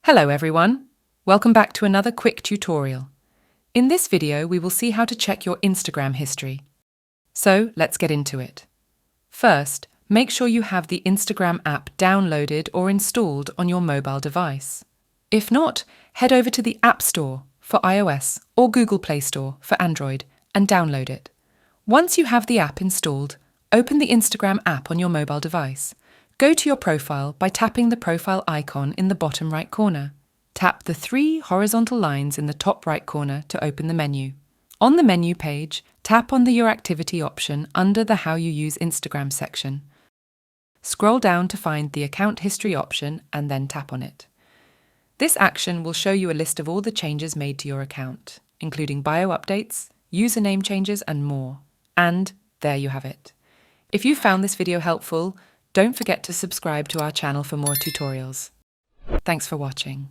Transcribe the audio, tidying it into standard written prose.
Hello everyone! Welcome back to another quick tutorial. In this video, we will see how to check your Instagram history. So let's get into it. First, make sure you have the Instagram app downloaded or installed on your mobile device. If not, head over to the App Store for iOS or Google Play Store for Android and download it. Once you have the app installed, open the Instagram app on your mobile device. Go to your profile by tapping the profile icon in the bottom right corner. Tap the 3 horizontal lines in the top right corner to open the menu. On the menu page, tap on the Your Activity option under the How You Use Instagram section. Scroll down to find the Account History option and then tap on it. This action will show you a list of all the changes made to your account, including bio updates, username changes and more. And there you have it. If you found this video helpful, don't forget to subscribe to our channel for more tutorials. Thanks for watching.